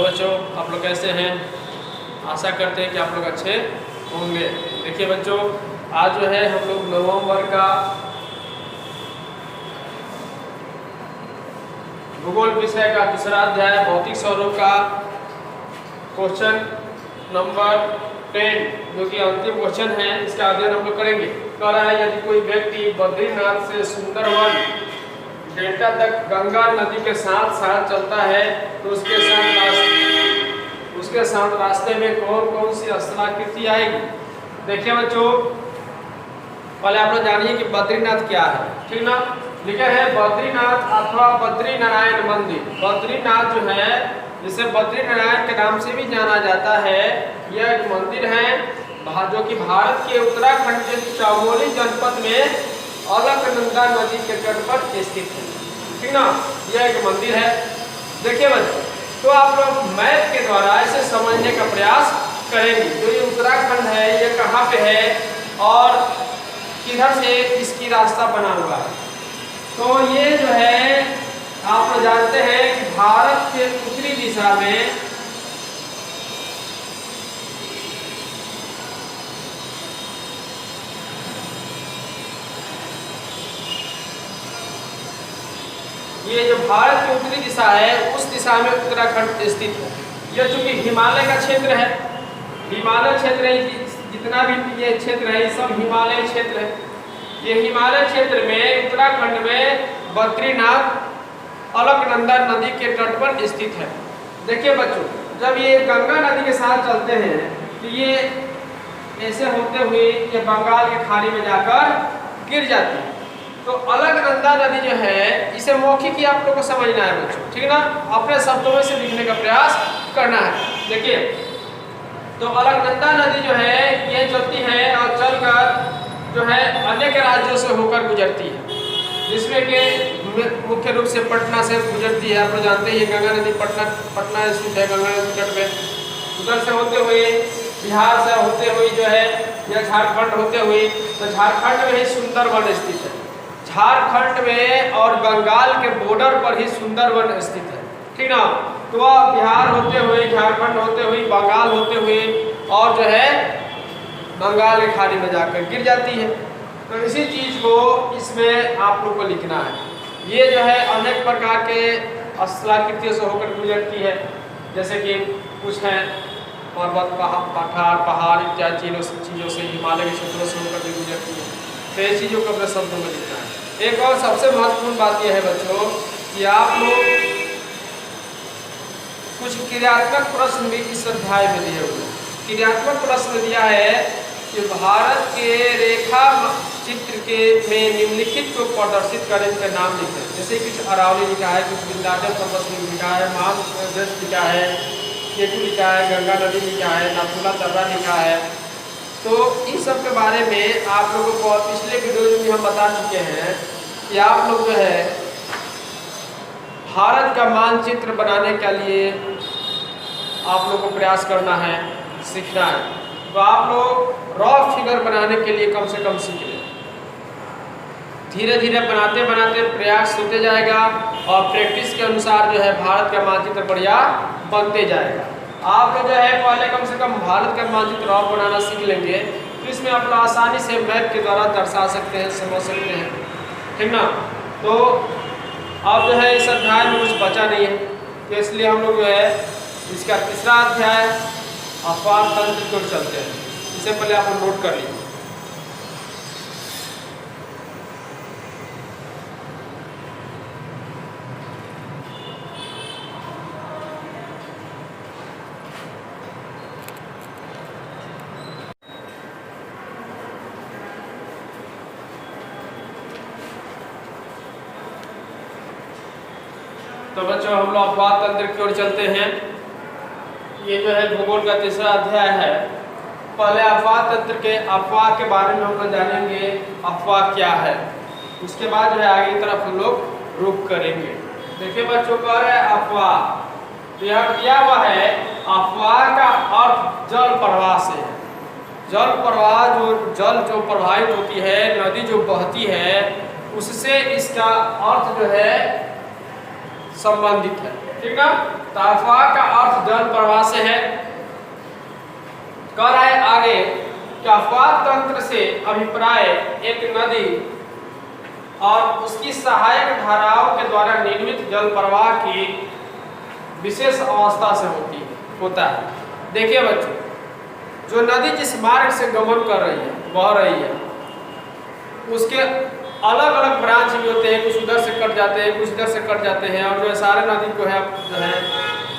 बच्चों, आप लोग कैसे हैं? आशा करते हैं कि आप लोग अच्छे होंगे। देखिए बच्चों, आज जो है हम लोग नवंबर का भूगोल विषय का दूसरा अध्याय भौतिक स्वरूप का क्वेश्चन नंबर 10 जो कि अंतिम क्वेश्चन है, इसका अध्ययन हम लोग करेंगे। कह रहा है यदि कोई व्यक्ति बद्रीनाथ से सुंदरवन डेल्टा तक गंगा नदी के साथ साथ चलता है तो उसके साथ रास्ते में कौन कौन सी स्थलाकृति आएगी। देखिए बच्चों, पहले आप लोग जानिए कि बद्रीनाथ क्या है, ठीक ना। लिखा है बद्रीनाथ अथवा बद्री नारायण मंदिर। बद्रीनाथ जो है, जिसे बद्री नारायण के नाम से भी जाना जाता है, यह एक मंदिर है जो कि भारत के उत्तराखंड के चमोली जनपद में अलकनंदा नदी के तट पर स्थित है, ठीक ना। यह एक मंदिर है। देखिए बच्चों, तो आप लोग मैप के द्वारा इसे समझने का प्रयास करेंगे। जो ये उत्तराखंड है, ये कहाँ पे है और किधर से इसकी रास्ता बना हुआ है। तो ये जो है आप लोग जानते हैं कि भारत के उत्तरी दिशा में ये जो भारत की उत्तरी दिशा है, उस दिशा में उत्तराखंड स्थित है। यह चूंकि हिमालय का क्षेत्र है, हिमालय क्षेत्र है, जितना भी ये क्षेत्र है, ये सब हिमालय क्षेत्र है। ये हिमालय क्षेत्र में उत्तराखंड में बद्रीनाथ अलकनंदा नदी के तट पर स्थित है। देखिए बच्चों, जब ये गंगा नदी के साथ चलते हैं तो ये ऐसे होते हुए ये बंगाल के खाड़ी में जाकर गिर जाती है। तो अलकनंदा नदी जो है, इसे मौखिक ही आप लोग को समझना है बच्चों, ठीक है ना। अपने शब्दों में से लिखने का प्रयास करना है। देखिए, तो अलकनंदा नदी जो है ये चलती है और चलकर जो है अनेक राज्यों से होकर गुजरती है, जिसमें कि मुख्य रूप से पटना से गुजरती है। आप लोग जानते हैं ये गंगा नदी पटना स्थित है, गंगा नदी तट पे। उधर से होते हुए बिहार से होते हुए जो है या झारखंड होते हुए, तो झारखंड में ही सुंदरवन स्थित है। झारखंड में और बंगाल के बॉर्डर पर ही सुंदरवन स्थित है, ठीक ना। तो वह बिहार होते हुए, झारखंड होते हुए, बंगाल होते हुए और जो है बंगाल के खाड़ी में जाकर गिर जाती है। तो इसी चीज को इसमें आप लोग को लिखना है। ये जो है अनेक प्रकार के स्थलाकृतियों से होकर गुजरती है, जैसे कि कुछ है पर्वत, पहाड़ इत्यादि चीज़ों से, हिमालय के क्षेत्रों से होकर भी गुजरती है। तो ये चीज़ों को अपने शब्दों में लिखना है। एक और सबसे महत्वपूर्ण बात यह है बच्चों कि आप लोग कुछ क्रियात्मक प्रश्न भी इस अध्याय में दिए हुए हैं। क्रियात्मक प्रश्न दिया है कि भारत के रेखा चित्र के में निम्नलिखित को प्रदर्शित करें, इनका नाम लिखें। जैसे कुछ अरावली लिखा है, कुछ विंध्याचल पर्वत लिखा है, महाबलेश्वर लिखा है, केटू लिखा है, गंगा नदी लिखा है, नाथुला दर्रा लिखा है। तो इन सब के बारे में आप लोगों को पिछले वीडियो में हम बता चुके हैं कि आप लोग जो है भारत का मानचित्र बनाने के लिए आप लोग को प्रयास करना है, सीखना है। तो आप लोग रॉ फिगर बनाने के लिए कम से कम सीख लें। धीरे धीरे बनाते बनाते प्रयास होते जाएगा और प्रैक्टिस के अनुसार जो है भारत का मानचित्र बढ़िया बनते जाएगा। आप लोग जो है पहले कम से कम भारत का मानचित्र रॉ बनाना सीख लेंगे, तो इसमें आप लोग आसानी से मैप के द्वारा दर्शा सकते हैं, समझ सकते हैं, ठीक ना। तो अब जो है इस अध्याय में कुछ बचा नहीं है, तो इसलिए हम लोग जो है इसका तीसरा अध्याय अपवाद तंत्र की ओर चलते हैं। इससे पहले आप लोग नोट कर लीजिए। तो बच्चों, हम लोग अपवाद तंत्र की ओर चलते हैं। ये जो है भूगोल का तीसरा अध्याय है। पहले अपवाद तंत्र के अफवाह के बारे में हम लोग जानेंगे, अफवाह क्या है। उसके बाद जो है आगे की तरफ हम लोग रुख करेंगे। देखिए बच्चों, कह रहे हैं अफवाह, तो यह क्या हुआ है, अफवाह का अर्थ जल प्रवाह से है। जल प्रवाह जल जो प्रवाहित होती है, नदी जो बहती है, उससे इसका अर्थ जो है संबंधित है। ठीक ना। तो अफवाह का अर्थ जल प्रवाह से है। कह रहा है आगे कि अफवाह तंत्र से अभिप्राय एक नदी और उसकी सहायक धाराओं के द्वारा निर्मित जल प्रवाह की विशेष अवस्था से होता है। देखिए बच्चों, जो नदी जिस मार्ग से गमन कर रही है, बह रही है, उसके अलग अलग ब्रांच भी होते हैं, कुछ उधर से कट जाते हैं, कुछ इधर से कट जाते हैं, और जो सारे नदी को है जो है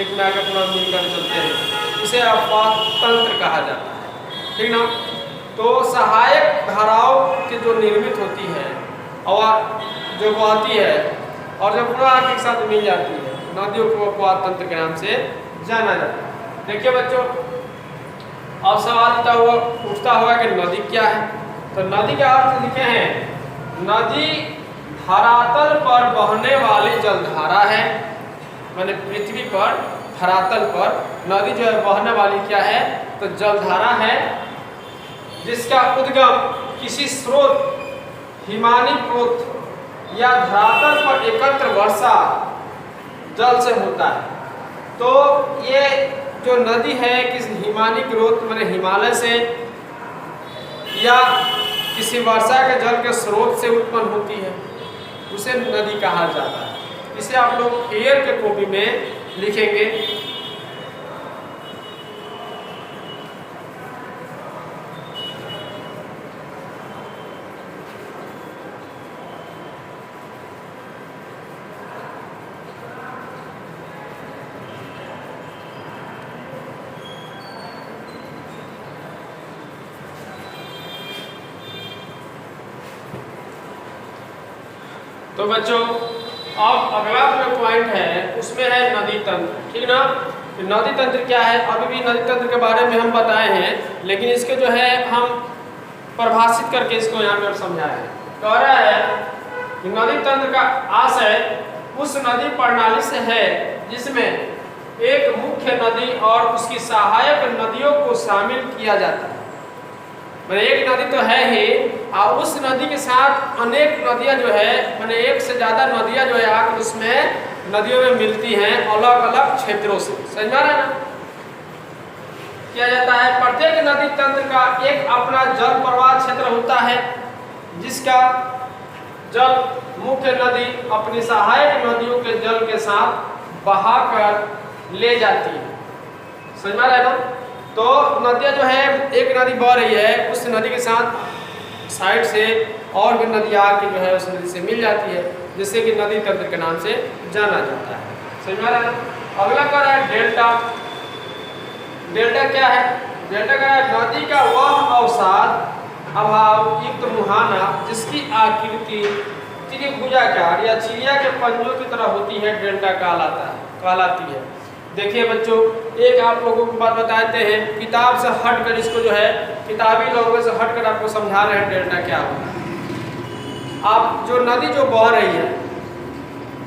एक में आगे पूरा मिलकर चलते हैं, इसे अफवाह तंत्र कहा जाता है। ठीक ना। तो सहायक धाराओं की जो निर्मित होती है और जो बहती है और जो पूरा एक साथ मिल जाती है, नदियों को अफवाह तंत्र के नाम से जाना जाता है। देखिए बच्चों, अब सवाल उठता हुआ कि नदी क्या है। तो नदी का अर्थ लिखे हैं, नदी धरातल पर बहने वाली जलधारा है। माने पृथ्वी पर धरातल पर नदी जो है बहने वाली क्या है, तो जलधारा है, जिसका उद्गम किसी स्रोत, हिमानी स्रोत या धरातल पर एकत्र वर्षा जल से होता है। तो ये जो नदी है किसी हिमानी स्रोत माने हिमालय से या किसी वर्षा के जल के स्रोत से उत्पन्न होती है, उसे नदी कहा जाता है। इसे आप लोग एयर के कॉपी में लिखेंगे। तो बच्चों, अब अगला जो पॉइंट है उसमें है नदी तंत्र। ठीक ना। तो नदी तंत्र क्या है, अभी भी नदी तंत्र के बारे में हम बताए हैं, लेकिन इसके जो है हम परिभाषित करके इसको यहाँ पर समझाए हैं। कह रहा है कि नदी तंत्र का आशय उस नदी प्रणाली से है जिसमें एक मुख्य नदी और उसकी सहायक नदियों को शामिल किया जाता है। मैंने एक नदी तो है ही, और उस नदी के साथ अनेक नदियां जो है, मैंने एक से ज़्यादा नदियां जो है आकर उसमें नदियों में मिलती हैं अलग अलग क्षेत्रों से। समझ में आ रहा है ना। किया जाता है, प्रत्येक नदी तंत्र का एक अपना जल प्रवाह क्षेत्र होता है, जिसका जल मुख्य नदी अपनी सहायक नदियों के जल के साथ बहाकर ले जाती है। समझ में आ रहा है ना। तो नदियाँ जो है, एक नदी बह रही है, उस नदी के साथ साइड से और भी नदी आके जो है उस नदी से मिल जाती है, जिससे कि नदी तंत्र के नाम से जाना जाता है। समझ में आ रहा है। अगला क्या है, डेल्टा। डेल्टा क्या है, डेल्टा क्या है, नदी का वह अवसाद अभाव युक्त मुहाना जिसकी आकृति त्रिभुजाकार या चिड़िया के पंजों की तरह होती है, डेल्टा कहलाती है। देखिए बच्चों, एक आप लोगों को बात बताते हैं, किताब से हटकर इसको जो है किताबी लैंग्वेज से हटकर आपको समझा रहे हैं डेल्टा क्या होता है। आप जो नदी जो बह रही है,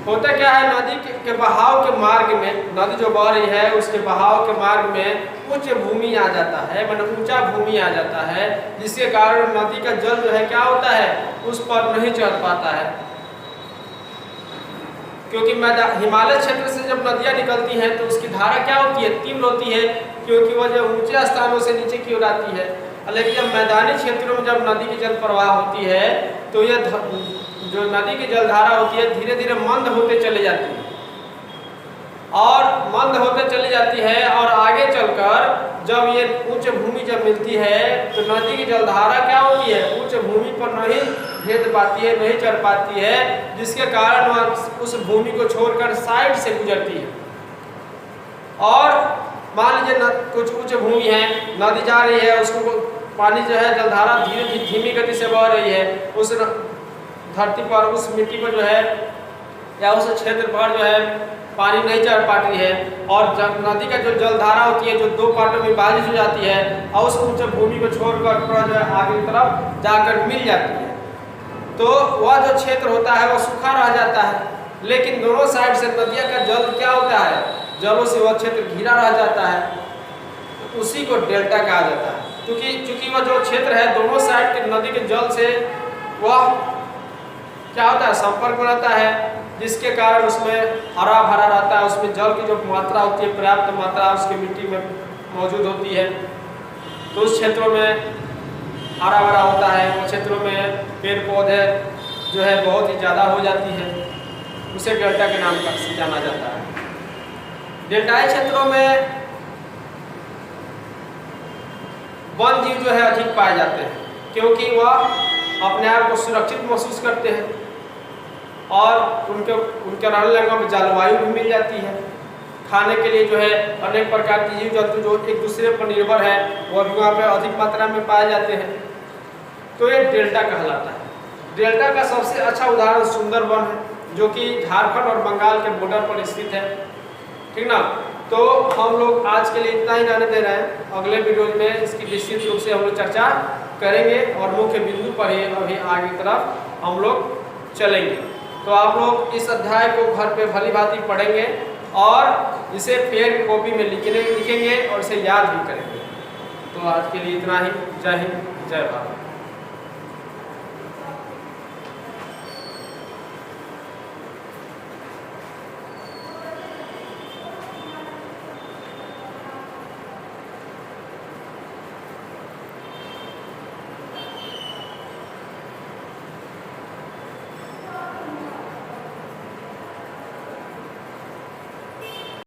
होता क्या है, नदी के बहाव के मार्ग में, नदी जो बह रही है उसके बहाव के मार्ग में उच्च भूमि आ जाता है, मतलब ऊंचा भूमि आ जाता है, जिसके कारण नदी का जल जो है क्या होता है, उस पर नहीं चढ़ पाता है। क्योंकि हिमालय क्षेत्र से जब नदियाँ निकलती हैं तो उसकी धारा क्या होती है, तीव्र होती है, क्योंकि वह जब ऊंचे स्थानों से नीचे की ओर आती है। लेकिन जब मैदानी क्षेत्रों में जब नदी की जल प्रवाह होती है तो यह जो नदी की जलधारा होती है धीरे धीरे मंद होते चले जाती है, और मंद होते चली जाती है, और आगे चलकर जब ये उच्च भूमि जब मिलती है तो नदी की जलधारा क्या होती है, उच्च भूमि पर नहीं भेद पाती है, नहीं चढ़ पाती है, जिसके कारण वह उस भूमि को छोड़कर साइड से गुजरती है। और मान लीजिए कुछ उच्च भूमि है, नदी जा रही है, उसको पानी जो है जलधारा धीमी गति से बह रही है, उस धरती पर, उस मिट्टी पर जो है या उस क्षेत्र पर जो है पानी नहीं चढ़ पाती है, और नदी का जो जलधारा होती है जो दो पार्टों में विभाजित हो जाती है, और उस उच्च भूमि को छोड़कर पूरा जो है आगे की तरफ जाकर मिल जाती है, तो वह जो क्षेत्र होता है वह सूखा रह जाता है। लेकिन दोनों साइड से नदियाँ का जल क्या होता है, जलों से वह क्षेत्र घिरा रह जाता है, तो उसी को डेल्टा कहा जाता है। क्योंकि वह जो क्षेत्र है दोनों साइड के नदी के जल से वह क्या होता है, संपर्क बनाता है, जिसके कारण उसमें हरा भरा रहता है, उसमें जल की जो मात्रा होती है पर्याप्त मात्रा उसकी मिट्टी में मौजूद होती है। तो उस क्षेत्रों में हरा भरा होता है, उन क्षेत्रों में पेड़ पौधे जो है बहुत ही ज़्यादा हो जाती है, उसे डेल्टा के नाम से जाना जाता है। डेल्टाई क्षेत्रों में वन जीव जो है अधिक पाए जाते हैं, क्योंकि वह अपने आप को सुरक्षित महसूस करते हैं और उनके रहने में जलवायु भी मिल जाती है। खाने के लिए जो है अनेक प्रकार के जीव जंतु जो एक दूसरे पर निर्भर है वह भी वहाँ पर अधिक मात्रा में पाए जाते हैं। तो ये डेल्टा कहलाता है। डेल्टा का सबसे अच्छा उदाहरण सुंदरवन है, जो कि झारखंड और बंगाल के बॉर्डर पर स्थित है। ठीक ना। तो हम लोग आज के लिए इतना ही रहने दे रहे हैं। अगले वीडियो में इसकी विस्तृत रूप से हम लोग चर्चा करेंगे और मुख्य बिंदु पर ही अभी आगे की तरफ हम लोग चलेंगे। तो आप लोग इस अध्याय को घर पे भली भांति पढ़ेंगे और इसे पेन कॉपी में लिखेंगे और इसे याद भी करेंगे। तो आज के लिए इतना ही। जय हिंद, जय भारत।